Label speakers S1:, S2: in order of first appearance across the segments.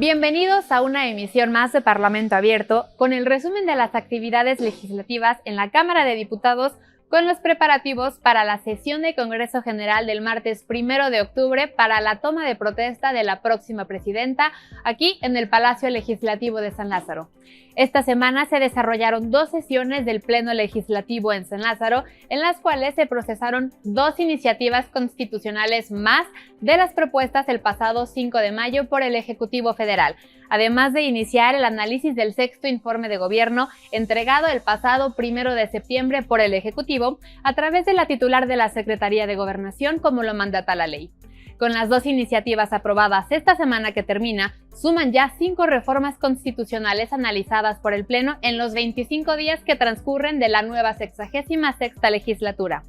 S1: Bienvenidos a una emisión más de Parlamento Abierto con el resumen de las actividades legislativas en la Cámara de Diputados con los preparativos para la sesión de Congreso General del martes 1 de octubre para la toma de protesta de la próxima presidenta aquí en el Palacio Legislativo de San Lázaro. Esta semana se desarrollaron 2 sesiones del Pleno Legislativo en San Lázaro, en las cuales se procesaron 2 iniciativas constitucionales más de las propuestas el pasado 5 de mayo por el Ejecutivo Federal, además de iniciar el análisis del 6º informe de gobierno entregado el pasado 1 de septiembre por el Ejecutivo a través de la titular de la Secretaría de Gobernación, como lo mandata la ley. Con las 2 iniciativas aprobadas esta semana que termina, suman ya 5 reformas constitucionales analizadas por el Pleno en los 25 días que transcurren de la nueva 66ª legislatura.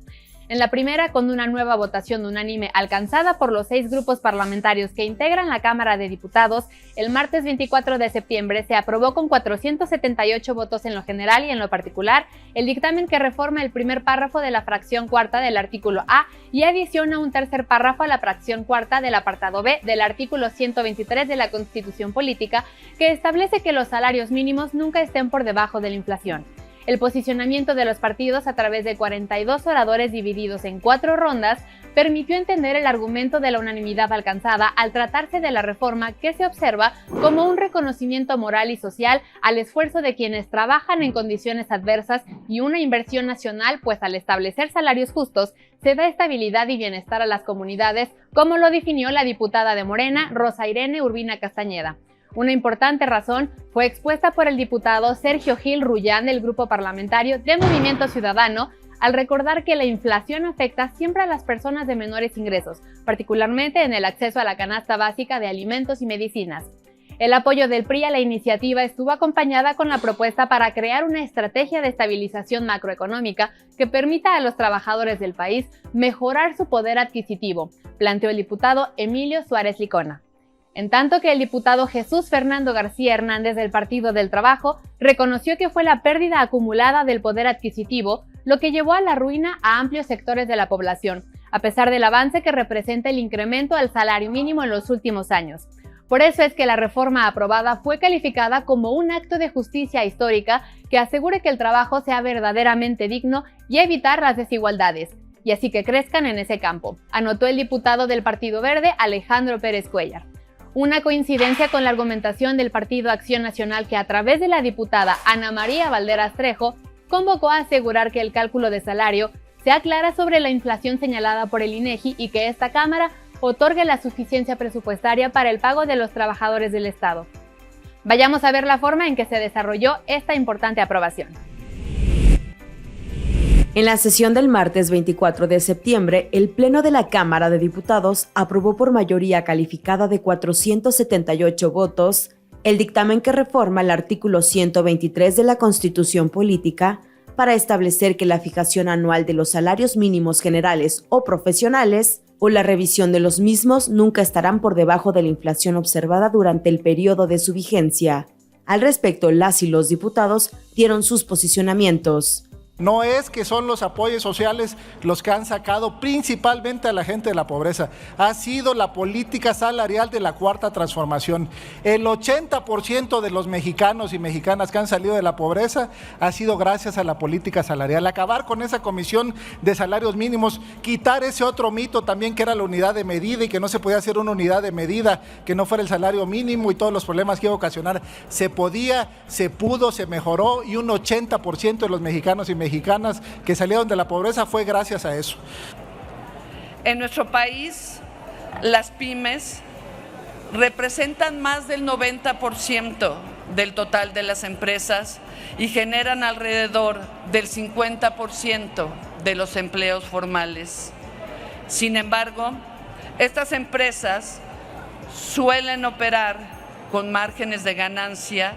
S1: En la primera, con una nueva votación unánime alcanzada por los 6 grupos parlamentarios que integran la Cámara de Diputados, el martes 24 de septiembre se aprobó con 478 votos en lo general y en lo particular el dictamen que reforma el primer párrafo de la fracción cuarta del artículo A y adiciona un tercer párrafo a la fracción cuarta del apartado B del artículo 123 de la Constitución Política, que establece que los salarios mínimos nunca estén por debajo de la inflación. El posicionamiento de los partidos a través de 42 oradores divididos en 4 rondas permitió entender el argumento de la unanimidad alcanzada al tratarse de la reforma que se observa como un reconocimiento moral y social al esfuerzo de quienes trabajan en condiciones adversas y una inversión nacional, pues al establecer salarios justos se da estabilidad y bienestar a las comunidades, como lo definió la diputada de Morena, Rosa Irene Urbina Castañeda. Una importante razón fue expuesta por el diputado Sergio Gil Rullán del Grupo Parlamentario de Movimiento Ciudadano, al recordar que la inflación afecta siempre a las personas de menores ingresos, particularmente en el acceso a la canasta básica de alimentos y medicinas. El apoyo del PRI a la iniciativa estuvo acompañada con la propuesta para crear una estrategia de estabilización macroeconómica que permita a los trabajadores del país mejorar su poder adquisitivo, planteó el diputado Emilio Suárez Licona. En tanto que el diputado Jesús Fernando García Hernández del Partido del Trabajo reconoció que fue la pérdida acumulada del poder adquisitivo lo que llevó a la ruina a amplios sectores de la población, a pesar del avance que representa el incremento al salario mínimo en los últimos años. Por eso es que la reforma aprobada fue calificada como un acto de justicia histórica que asegure que el trabajo sea verdaderamente digno y evitar las desigualdades, y así que crezcan en ese campo, anotó el diputado del Partido Verde Alejandro Pérez Cuellar. Una coincidencia con la argumentación del Partido Acción Nacional, que a través de la diputada Ana María Valderas Trejo convocó a asegurar que el cálculo de salario se aclara sobre la inflación señalada por el INEGI y que esta Cámara otorgue la suficiencia presupuestaria para el pago de los trabajadores del Estado. Vayamos a ver la forma en que se desarrolló esta importante aprobación.
S2: En la sesión del martes 24 de septiembre, el Pleno de la Cámara de Diputados aprobó por mayoría calificada de 478 votos el dictamen que reforma el artículo 123 de la Constitución Política para establecer que la fijación anual de los salarios mínimos generales o profesionales o la revisión de los mismos nunca estarán por debajo de la inflación observada durante el periodo de su vigencia. Al respecto, las y los diputados dieron sus posicionamientos.
S3: No es que son los apoyos sociales los que han sacado principalmente a la gente de la pobreza, ha sido la política salarial de la Cuarta Transformación. El 80% de los mexicanos y mexicanas que han salido de la pobreza ha sido gracias a la política salarial. Acabar con esa comisión de salarios mínimos, quitar ese otro mito también que era la unidad de medida y que no se podía hacer una unidad de medida que no fuera el salario mínimo y todos los problemas que iba a ocasionar. Se podía, se pudo, se mejoró y un 80% de los mexicanos y mexicanas que salieron de la pobreza fue gracias a eso.
S4: En nuestro país, las pymes representan más del 90% del total de las empresas y generan alrededor del 50% de los empleos formales. Sin embargo, estas empresas suelen operar con márgenes de ganancia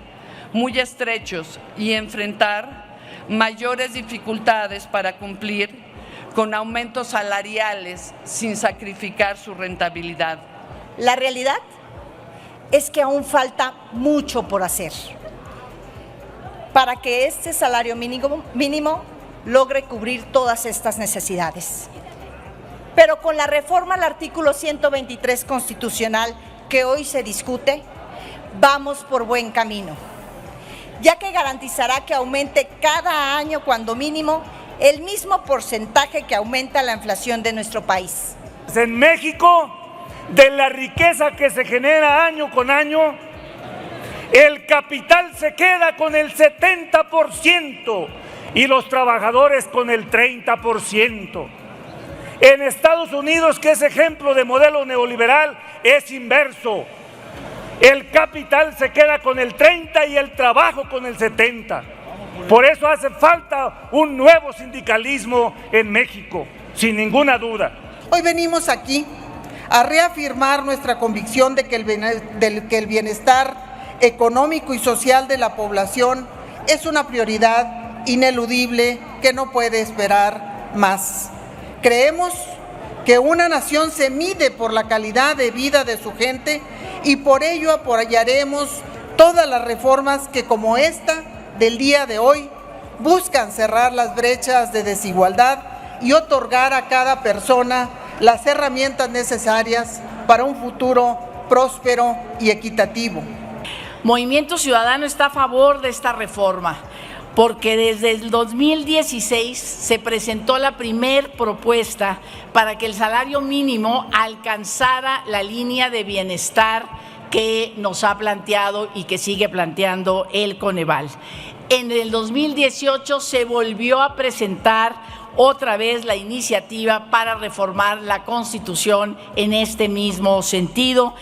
S4: muy estrechos y enfrentar mayores dificultades para cumplir con aumentos salariales sin sacrificar su rentabilidad.
S5: La realidad es que aún falta mucho por hacer para que este salario mínimo logre cubrir todas estas necesidades. Pero con la reforma al artículo 123 constitucional que hoy se discute, vamos por buen camino, ya que garantizará que aumente cada año, cuando mínimo, el mismo porcentaje que aumenta la inflación de nuestro país.
S6: En México, de la riqueza que se genera año con año, el capital se queda con el 70% y los trabajadores con el 30%. En Estados Unidos, que es ejemplo de modelo neoliberal, es inverso. El capital se queda con el 30% y el trabajo con el 70%. Por eso hace falta un nuevo sindicalismo en México, sin ninguna duda.
S7: Hoy venimos aquí a reafirmar nuestra convicción de que el bienestar económico y social de la población es una prioridad ineludible que no puede esperar más. Creemos que una nación se mide por la calidad de vida de su gente y por ello apoyaremos todas las reformas que, como esta del día de hoy, buscan cerrar las brechas de desigualdad y otorgar a cada persona las herramientas necesarias para un futuro próspero y equitativo.
S8: Movimiento Ciudadano está a favor de esta reforma, porque desde el 2016 se presentó la primer propuesta para que el salario mínimo alcanzara la línea de bienestar que nos ha planteado y que sigue planteando el Coneval. En el 2018 se volvió a presentar otra vez la iniciativa para reformar la Constitución en este mismo sentido.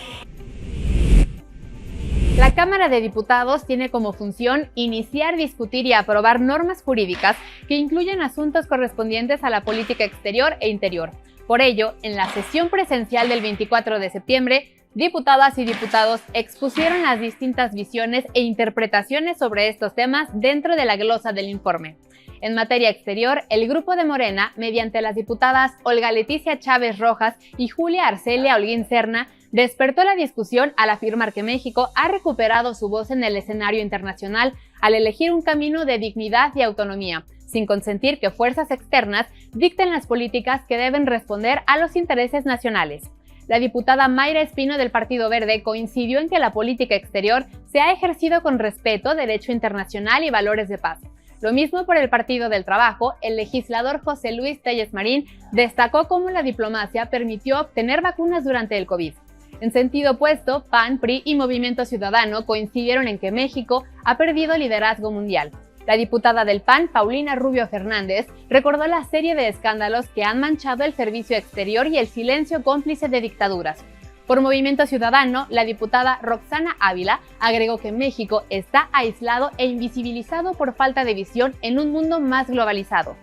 S1: La Cámara de Diputados tiene como función iniciar, discutir y aprobar normas jurídicas que incluyen asuntos correspondientes a la política exterior e interior. Por ello, en la sesión presencial del 24 de septiembre, diputadas y diputados expusieron las distintas visiones e interpretaciones sobre estos temas dentro de la glosa del informe. En materia exterior, el Grupo de Morena, mediante las diputadas Olga Leticia Chávez Rojas y Julia Arcelia Holguín Serna, despertó la discusión al afirmar que México ha recuperado su voz en el escenario internacional al elegir un camino de dignidad y autonomía, sin consentir que fuerzas externas dicten las políticas que deben responder a los intereses nacionales. La diputada Mayra Espino del Partido Verde coincidió en que la política exterior se ha ejercido con respeto, derecho internacional y valores de paz. Lo mismo por el Partido del Trabajo, el legislador José Luis Telles Marín destacó cómo la diplomacia permitió obtener vacunas durante el COVID. En sentido opuesto, PAN, PRI y Movimiento Ciudadano coincidieron en que México ha perdido liderazgo mundial. La diputada del PAN, Paulina Rubio Fernández, recordó la serie de escándalos que han manchado el servicio exterior y el silencio cómplice de dictaduras. Por Movimiento Ciudadano, la diputada Roxana Ávila agregó que México está aislado e invisibilizado por falta de visión en un mundo más globalizado.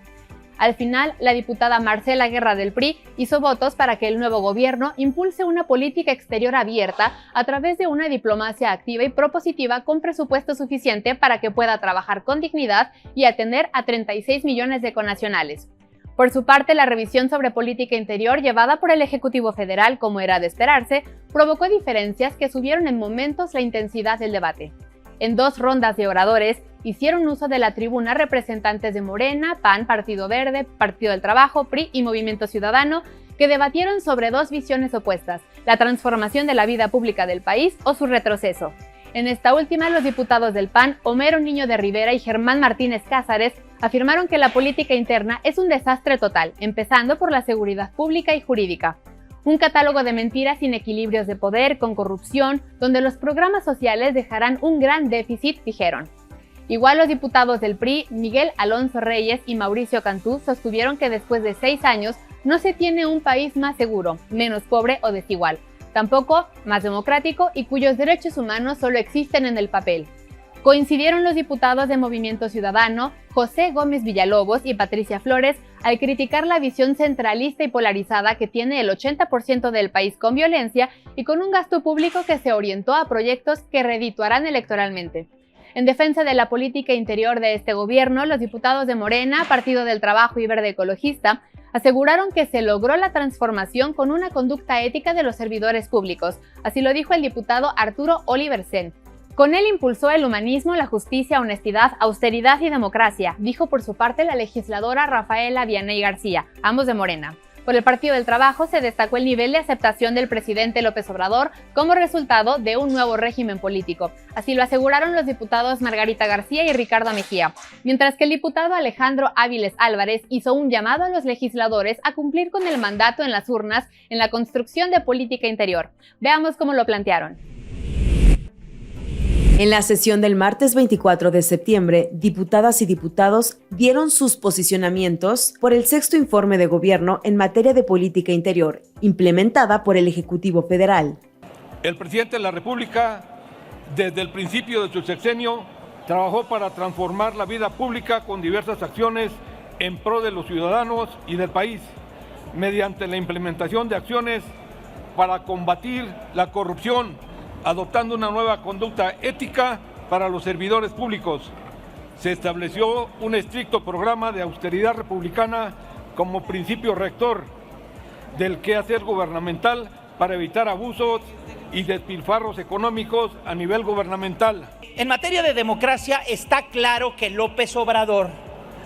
S1: Al final, la diputada Marcela Guerra del PRI hizo votos para que el nuevo gobierno impulse una política exterior abierta a través de una diplomacia activa y propositiva con presupuesto suficiente para que pueda trabajar con dignidad y atender a 36 millones de connacionales. Por su parte, la revisión sobre política interior llevada por el Ejecutivo Federal, como era de esperarse, provocó diferencias que subieron en momentos la intensidad del debate. En 2 rondas de oradores, hicieron uso de la tribuna representantes de Morena, PAN, Partido Verde, Partido del Trabajo, PRI y Movimiento Ciudadano, que debatieron sobre 2 visiones opuestas, la transformación de la vida pública del país o su retroceso. En esta última, los diputados del PAN, Homero Niño de Rivera y Germán Martínez Cázares, afirmaron que la política interna es un desastre total, empezando por la seguridad pública y jurídica. Un catálogo de mentiras sin equilibrios de poder, con corrupción, donde los programas sociales dejarán un gran déficit, dijeron. Igual los diputados del PRI, Miguel Alonso Reyes y Mauricio Cantú, sostuvieron que después de 6 años no se tiene un país más seguro, menos pobre o desigual, tampoco más democrático y cuyos derechos humanos solo existen en el papel. Coincidieron los diputados de Movimiento Ciudadano, José Gómez Villalobos y Patricia Flores, al criticar la visión centralista y polarizada que tiene el 80% del país con violencia y con un gasto público que se orientó a proyectos que redituarán electoralmente. En defensa de la política interior de este gobierno, los diputados de Morena, Partido del Trabajo y Verde Ecologista aseguraron que se logró la transformación con una conducta ética de los servidores públicos. Así lo dijo el diputado Arturo Oliver Sen. Con él impulsó el humanismo, la justicia, honestidad, austeridad y democracia, dijo por su parte la legisladora Rafaela Vianey García, ambos de Morena. Por el Partido del Trabajo se destacó el nivel de aceptación del presidente López Obrador como resultado de un nuevo régimen político. Así lo aseguraron los diputados Margarita García y Ricardo Mejía, mientras que el diputado Alejandro Áviles Álvarez hizo un llamado a los legisladores a cumplir con el mandato en las urnas en la construcción de política interior. Veamos cómo lo plantearon.
S2: En la sesión del martes 24 de septiembre, diputadas y diputados dieron sus posicionamientos por el sexto informe de gobierno en materia de política interior, implementada por el Ejecutivo Federal.
S9: El presidente de la República, desde el principio de su sexenio, trabajó para transformar la vida pública con diversas acciones en pro de los ciudadanos y del país, mediante la implementación de acciones para combatir la corrupción, adoptando una nueva conducta ética para los servidores públicos. Se estableció un estricto programa de austeridad republicana como principio rector del quehacer gubernamental para evitar abusos y despilfarros económicos a nivel gubernamental.
S10: En materia de democracia está claro que López Obrador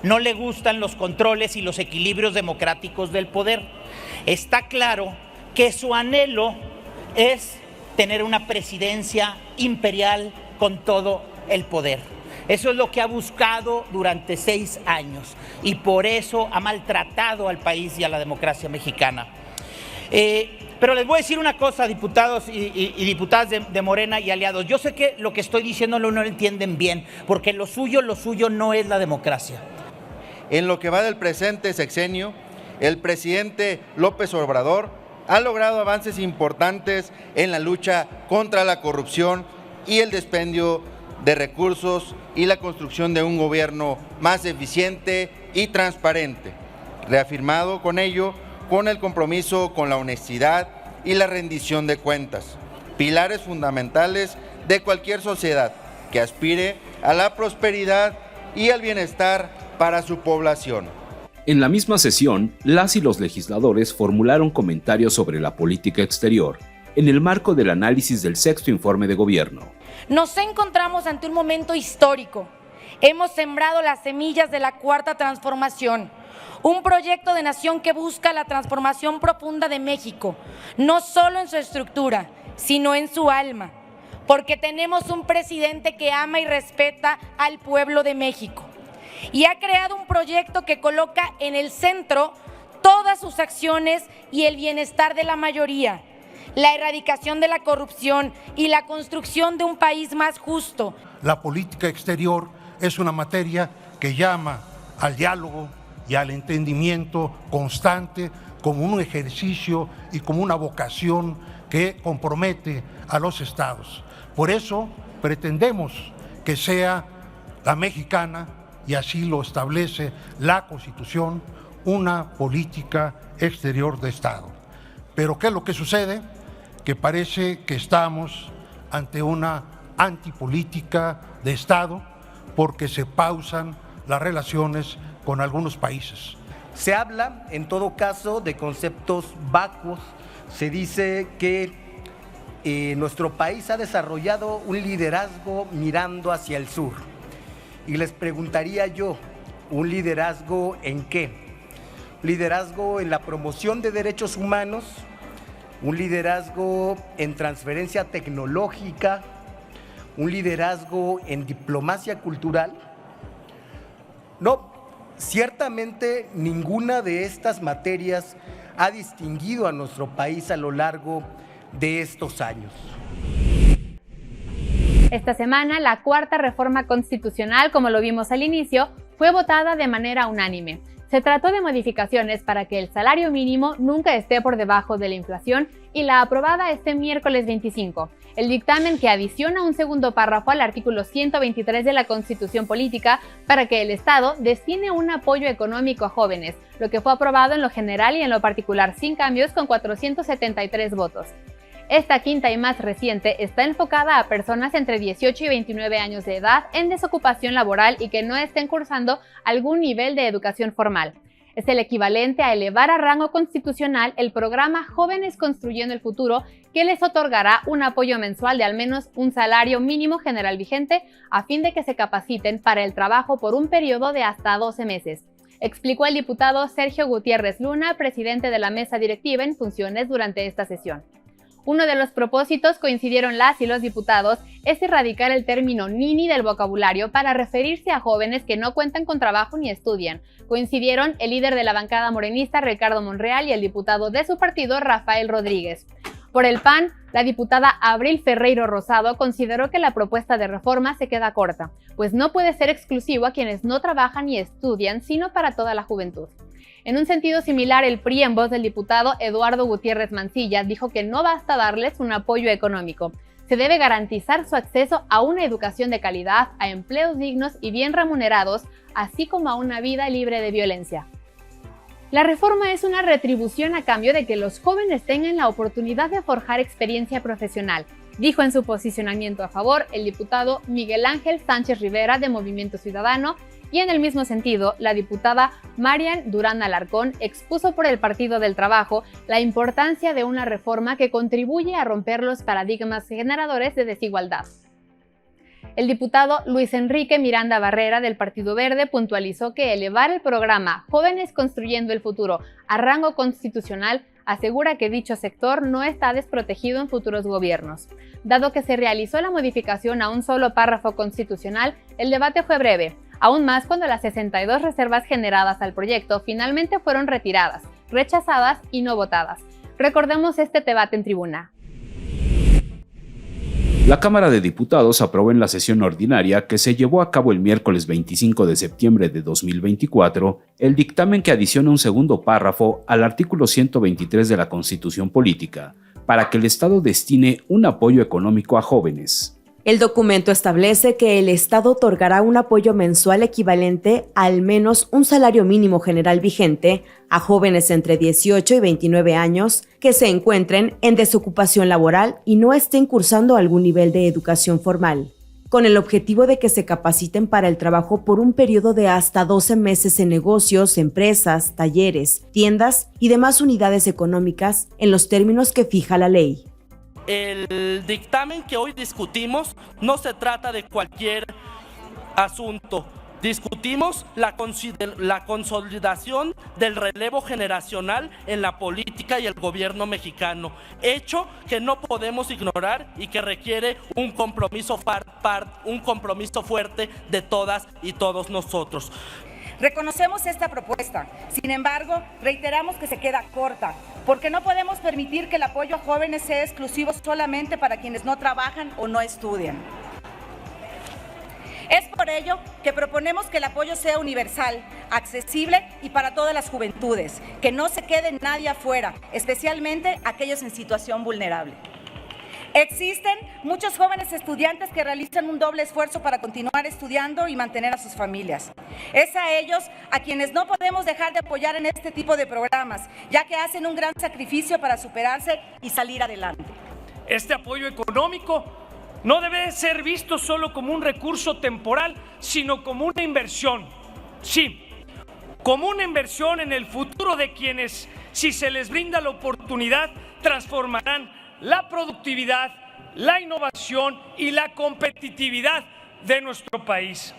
S10: no le gustan los controles y los equilibrios democráticos del poder. Está claro que su anhelo es tener una presidencia imperial con todo el poder. Eso es lo que ha buscado durante 6 años y por eso ha maltratado al país y a la democracia mexicana. Pero les voy a decir una cosa, diputados y diputadas de Morena y aliados. Yo sé que lo que estoy diciendo no lo entienden bien, porque lo suyo no es la democracia.
S11: En lo que va del presente sexenio, el presidente López Obrador ha logrado avances importantes en la lucha contra la corrupción y el dispendio de recursos y la construcción de un gobierno más eficiente y transparente, reafirmado con ello con el compromiso con la honestidad y la rendición de cuentas, pilares fundamentales de cualquier sociedad que aspire a la prosperidad y al bienestar para su población.
S12: En la misma sesión, las y los legisladores formularon comentarios sobre la política exterior, en el marco del análisis del sexto informe de gobierno.
S13: Nos encontramos ante un momento histórico. Hemos sembrado las semillas de la Cuarta Transformación, un proyecto de nación que busca la transformación profunda de México, no solo en su estructura, sino en su alma, porque tenemos un presidente que ama y respeta al pueblo de México. Y ha creado un proyecto que coloca en el centro todas sus acciones y el bienestar de la mayoría, la erradicación de la corrupción y la construcción de un país más justo.
S14: La política exterior es una materia que llama al diálogo y al entendimiento constante como un ejercicio y como una vocación que compromete a los estados. Por eso pretendemos que sea la mexicana, y así lo establece la Constitución, una política exterior de Estado. Pero ¿qué es lo que sucede? Que parece que estamos ante una antipolítica de Estado porque se pausan las relaciones con algunos países.
S15: Se habla, en todo caso, de conceptos vacuos. Se dice que nuestro país ha desarrollado un liderazgo mirando hacia el sur. Y les preguntaría yo, ¿un liderazgo en qué? ¿Liderazgo en la promoción de derechos humanos? ¿Un liderazgo en transferencia tecnológica? ¿Un liderazgo en diplomacia cultural? No, ciertamente ninguna de estas materias ha distinguido a nuestro país a lo largo de estos años.
S1: Esta semana, la cuarta reforma constitucional, como lo vimos al inicio, fue votada de manera unánime. Se trató de modificaciones para que el salario mínimo nunca esté por debajo de la inflación y la aprobada este miércoles 25. El dictamen que adiciona un segundo párrafo al artículo 123 de la Constitución Política para que el Estado destine un apoyo económico a jóvenes, lo que fue aprobado en lo general y en lo particular sin cambios con 473 votos. Esta quinta y más reciente está enfocada a personas entre 18 y 29 años de edad en desocupación laboral y que no estén cursando algún nivel de educación formal. Es el equivalente a elevar a rango constitucional el programa Jóvenes Construyendo el Futuro, que les otorgará un apoyo mensual de al menos un salario mínimo general vigente a fin de que se capaciten para el trabajo por un periodo de hasta 12 meses. explicó el diputado Sergio Gutiérrez Luna, presidente de la mesa directiva en funciones durante esta sesión. Uno de los propósitos, coincidieron las y los diputados, es erradicar el término nini del vocabulario para referirse a jóvenes que no cuentan con trabajo ni estudian. Coincidieron el líder de la bancada morenista, Ricardo Monreal, y el diputado de su partido, Rafael Rodríguez. Por el PAN, la diputada Abril Ferreiro Rosado consideró que la propuesta de reforma se queda corta, pues no puede ser exclusivo a quienes no trabajan ni estudian, sino para toda la juventud. En un sentido similar, el PRI, en voz del diputado Eduardo Gutiérrez Mancilla, dijo que no basta darles un apoyo económico. Se debe garantizar su acceso a una educación de calidad, a empleos dignos y bien remunerados, así como a una vida libre de violencia. La reforma es una retribución a cambio de que los jóvenes tengan la oportunidad de forjar experiencia profesional, dijo en su posicionamiento a favor el diputado Miguel Ángel Sánchez Rivera de Movimiento Ciudadano, y en el mismo sentido, la diputada Marian Durán Alarcón expuso por el Partido del Trabajo la importancia de una reforma que contribuye a romper los paradigmas generadores de desigualdad. El diputado Luis Enrique Miranda Barrera del Partido Verde puntualizó que elevar el programa Jóvenes Construyendo el Futuro a rango constitucional asegura que dicho sector no está desprotegido en futuros gobiernos. Dado que se realizó la modificación a un solo párrafo constitucional, el debate fue breve, aún más cuando las 62 reservas generadas al proyecto finalmente fueron retiradas, rechazadas y no votadas. Recordemos este debate en tribuna.
S12: La Cámara de Diputados aprobó en la sesión ordinaria que se llevó a cabo el miércoles 25 de septiembre de 2024 el dictamen que adiciona un segundo párrafo al artículo 123 de la Constitución Política para que el Estado destine un apoyo económico a jóvenes.
S2: El documento establece que el Estado otorgará un apoyo mensual equivalente a al menos un salario mínimo general vigente a jóvenes entre 18 y 29 años que se encuentren en desocupación laboral y no estén cursando algún nivel de educación formal, con el objetivo de que se capaciten para el trabajo por un periodo de hasta 12 meses en negocios, empresas, talleres, tiendas y demás unidades económicas en los términos que fija la ley.
S16: El dictamen que hoy discutimos no se trata de cualquier asunto. Discutimos la consolidación del relevo generacional en la política y el gobierno mexicano, hecho que no podemos ignorar y que requiere un compromiso fuerte de todas y todos nosotros.
S17: Reconocemos esta propuesta, sin embargo, reiteramos que se queda corta, porque no podemos permitir que el apoyo a jóvenes sea exclusivo solamente para quienes no trabajan o no estudian. Es por ello que proponemos que el apoyo sea universal, accesible y para todas las juventudes, que no se quede nadie afuera, especialmente aquellos en situación vulnerable. Existen muchos jóvenes estudiantes que realizan un doble esfuerzo para continuar estudiando y mantener a sus familias. Es a ellos a quienes no podemos dejar de apoyar en este tipo de programas, ya que hacen un gran sacrificio para superarse y salir adelante.
S6: Este apoyo económico no debe ser visto solo como un recurso temporal, sino como una inversión. Sí, como una inversión en el futuro de quienes, si se les brinda la oportunidad, transformarán la productividad, la innovación y la competitividad de nuestro país.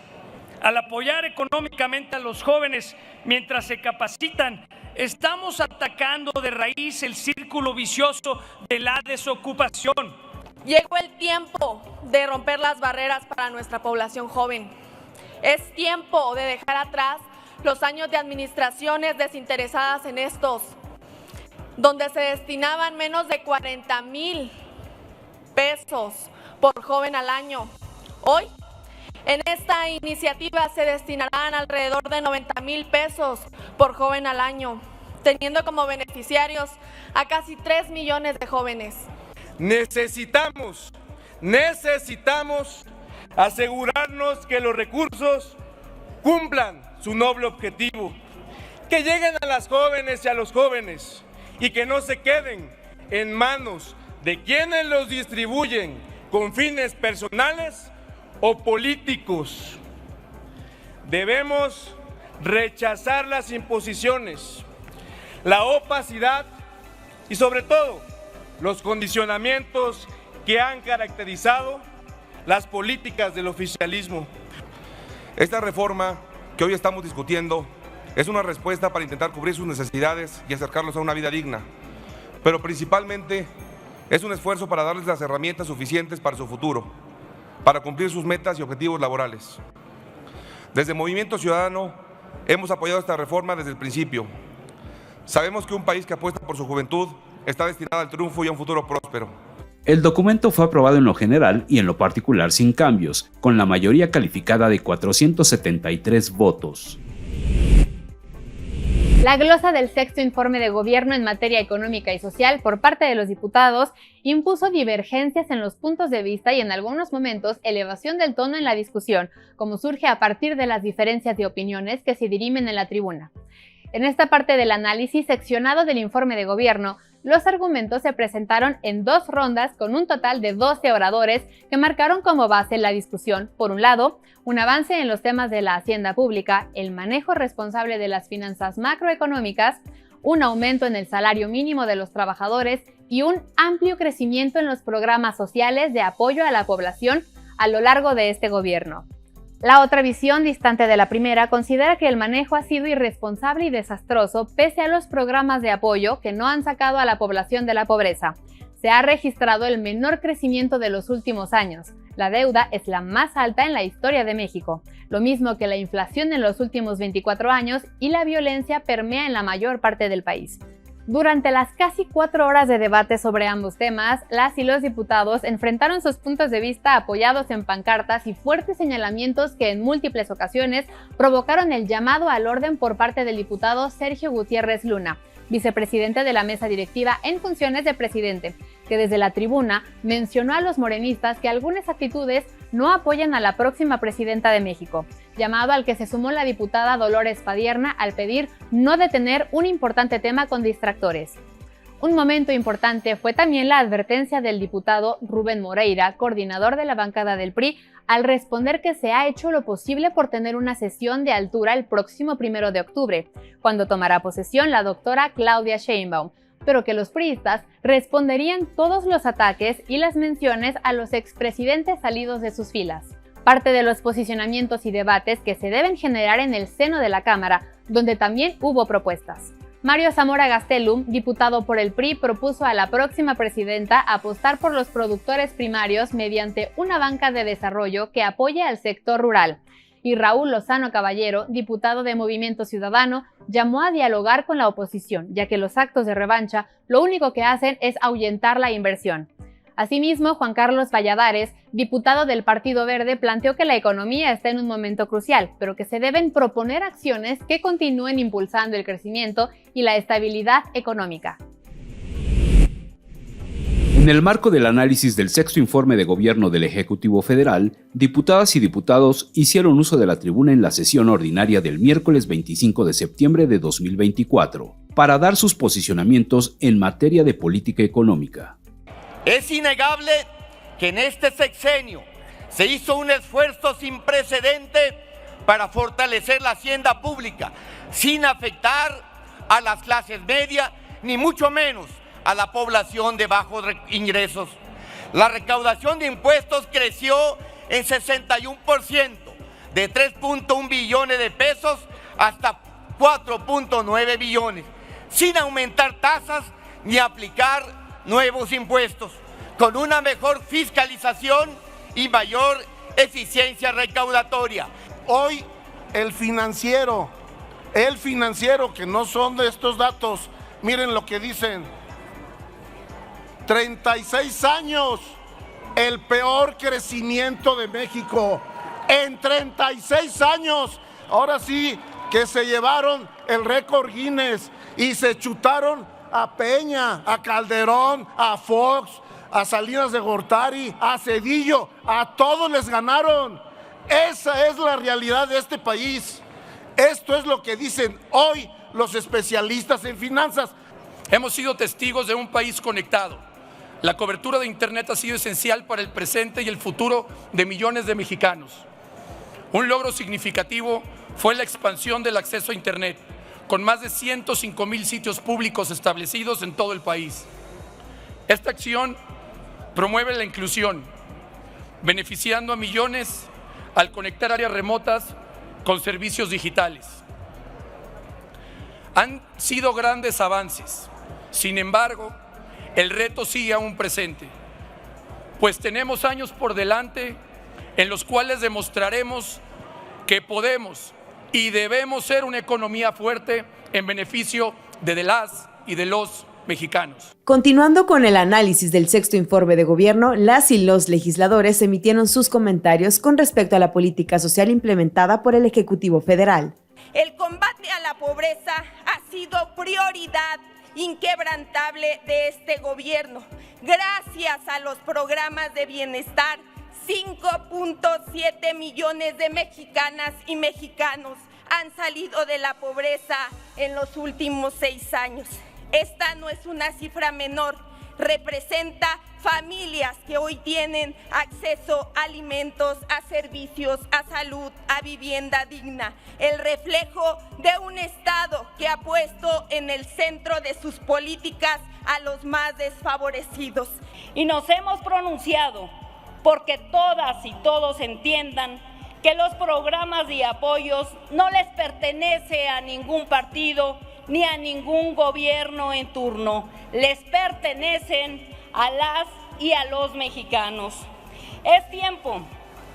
S6: Al apoyar económicamente a los jóvenes mientras se capacitan, estamos atacando de raíz el círculo vicioso de la desocupación.
S18: Llegó el tiempo de romper las barreras para nuestra población joven. Es tiempo de dejar atrás los años de administraciones desinteresadas en estos, donde se destinaban menos de 40,000 pesos por joven al año. Hoy, en esta iniciativa se destinarán alrededor de 90,000 pesos por joven al año, teniendo como beneficiarios a casi 3 millones de jóvenes.
S19: Necesitamos asegurarnos que los recursos cumplan su noble objetivo, que lleguen a las jóvenes y a los jóvenes y que no se queden en manos de quienes los distribuyen con fines personales o políticos. Debemos rechazar las imposiciones, la opacidad y sobre todo los condicionamientos que han caracterizado las políticas del oficialismo.
S20: Esta reforma que hoy estamos discutiendo
S19: Es una respuesta para intentar cubrir sus necesidades y acercarlos a una vida digna, pero principalmente es un esfuerzo para darles las herramientas suficientes para su futuro, para cumplir sus metas y objetivos laborales. Desde Movimiento Ciudadano hemos apoyado esta reforma desde el principio. Sabemos que un país que apuesta por su juventud está destinado al triunfo y a un futuro próspero.
S12: El documento fue aprobado en lo general y en lo particular sin cambios, con la mayoría calificada de 473 votos.
S1: La glosa del sexto informe de gobierno en materia económica y social por parte de los diputados impuso divergencias en los puntos de vista y en algunos momentos elevación del tono en la discusión, como surge a partir de las diferencias de opiniones que se dirimen en la tribuna. En esta parte del análisis seccionado del informe de gobierno, los argumentos se presentaron en 2 rondas con un total de 12 oradores que marcaron como base la discusión, por un lado, un avance en los temas de la hacienda pública, el manejo responsable de las finanzas macroeconómicas, un aumento en el salario mínimo de los trabajadores y un amplio crecimiento en los programas sociales de apoyo a la población a lo largo de este gobierno. La otra visión, distante de la primera, considera que el manejo ha sido irresponsable y desastroso pese a los programas de apoyo que no han sacado a la población de la pobreza. Se ha registrado el menor crecimiento de los últimos años. La deuda es la más alta en la historia de México, lo mismo que la inflación en los últimos 24 años y la violencia permea en la mayor parte del país. Durante las casi 4 horas de debate sobre ambos temas, las y los diputados enfrentaron sus puntos de vista apoyados en pancartas y fuertes señalamientos que en múltiples ocasiones provocaron el llamado al orden por parte del diputado Sergio Gutiérrez Luna, vicepresidente de la mesa directiva en funciones de presidente, que desde la tribuna mencionó a los morenistas que algunas actitudes no apoyan a la próxima presidenta de México, llamado al que se sumó la diputada Dolores Padierna al pedir no detener un importante tema con distractores. Un momento importante fue también la advertencia del diputado Rubén Moreira, coordinador de la bancada del PRI, al responder que se ha hecho lo posible por tener una sesión de altura el próximo 1 de octubre, cuando tomará posesión la doctora Claudia Sheinbaum, pero que los priistas responderían todos los ataques y las menciones a los expresidentes salidos de sus filas. Parte de los posicionamientos y debates que se deben generar en el seno de la Cámara, donde también hubo propuestas. Mario Zamora Gastelum, diputado por el PRI, propuso a la próxima presidenta apostar por los productores primarios mediante una banca de desarrollo que apoye al sector rural. Y Raúl Lozano Caballero, diputado de Movimiento Ciudadano, llamó a dialogar con la oposición, ya que los actos de revancha lo único que hacen es ahuyentar la inversión. Asimismo, Juan Carlos Valladares, diputado del Partido Verde, planteó que la economía está en un momento crucial, pero que se deben proponer acciones que continúen impulsando el crecimiento y la estabilidad económica.
S12: En el marco del análisis del sexto informe de gobierno del Ejecutivo Federal, diputadas y diputados hicieron uso de la tribuna en la sesión ordinaria del miércoles 25 de septiembre de 2024 para dar sus posicionamientos en materia de política económica.
S20: Es innegable que en este sexenio se hizo un esfuerzo sin precedente para fortalecer la hacienda pública, sin afectar a las clases medias, ni mucho menos a la población de bajos ingresos. La recaudación de impuestos creció en 61%, de 3.1 billones de pesos hasta 4.9 billones, sin aumentar tasas ni aplicar nuevos impuestos, con una mejor fiscalización y mayor eficiencia recaudatoria.
S14: Hoy el financiero, que no son de estos datos, miren lo que dicen, 36 años, el peor crecimiento de México, en 36 años, ahora sí que se llevaron el récord Guinness y se chutaron a Peña, a Calderón, a Fox, a Salinas de Gortari, a Cedillo, a todos les ganaron. Esa es la realidad de este país. Esto es lo que dicen hoy los especialistas en finanzas.
S21: Hemos sido testigos de un país conectado. La cobertura de Internet ha sido esencial para el presente y el futuro de millones de mexicanos. Un logro significativo fue la expansión del acceso a Internet, con más de 105,000 sitios públicos establecidos en todo el país. Esta acción promueve la inclusión, beneficiando a millones al conectar áreas remotas con servicios digitales. Han sido grandes avances. Sin embargo, el reto sigue aún presente, pues tenemos años por delante en los cuales demostraremos que podemos y debemos ser una economía fuerte en beneficio de las y de los mexicanos.
S2: Continuando con el análisis del sexto informe de gobierno, las y los legisladores emitieron sus comentarios con respecto a la política social implementada por el Ejecutivo Federal.
S3: El combate a la pobreza ha sido prioridad inquebrantable de este gobierno. Gracias a los programas de bienestar, 5.7 millones de mexicanas y mexicanos han salido de la pobreza en los últimos 6 años. Esta no es una cifra menor, representa familias que hoy tienen acceso a alimentos, a servicios, a salud, a vivienda digna, el reflejo de un Estado que ha puesto en el centro de sus políticas a los más desfavorecidos.
S22: Y nos hemos pronunciado porque todas y todos entiendan que los programas y apoyos no les pertenece a ningún partido ni a ningún gobierno en turno, les pertenecen a las y a los mexicanos. Es tiempo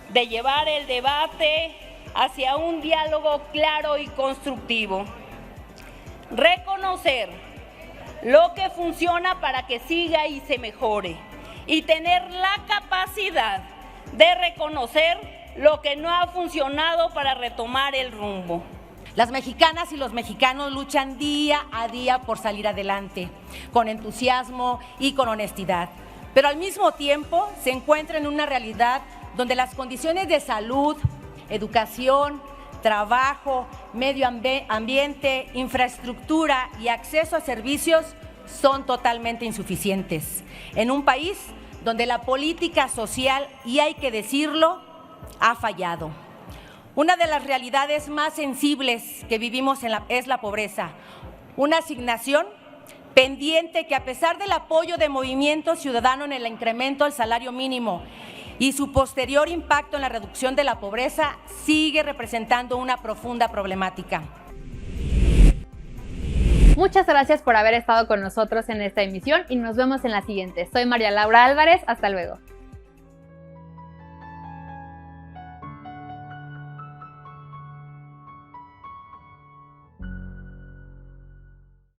S22: de llevar el debate hacia un diálogo claro y constructivo. Reconocer lo que funciona para que siga y se mejore y tener la capacidad de reconocer lo que no ha funcionado para retomar el rumbo.
S23: Las mexicanas y los mexicanos luchan día a día por salir adelante, con entusiasmo y con honestidad, pero al mismo tiempo se encuentran en una realidad donde las condiciones de salud, educación, trabajo, medio ambiente, infraestructura y acceso a servicios son totalmente insuficientes. En un país donde la política social, y hay que decirlo, ha fallado. Una de las realidades más sensibles que vivimos es la pobreza, una asignación pendiente que a pesar del apoyo de Movimiento Ciudadano en el incremento del salario mínimo y su posterior impacto en la reducción de la pobreza, sigue representando una profunda problemática.
S1: Muchas gracias por haber estado con nosotros en esta emisión y nos vemos en la siguiente. Soy María Laura Álvarez, hasta luego.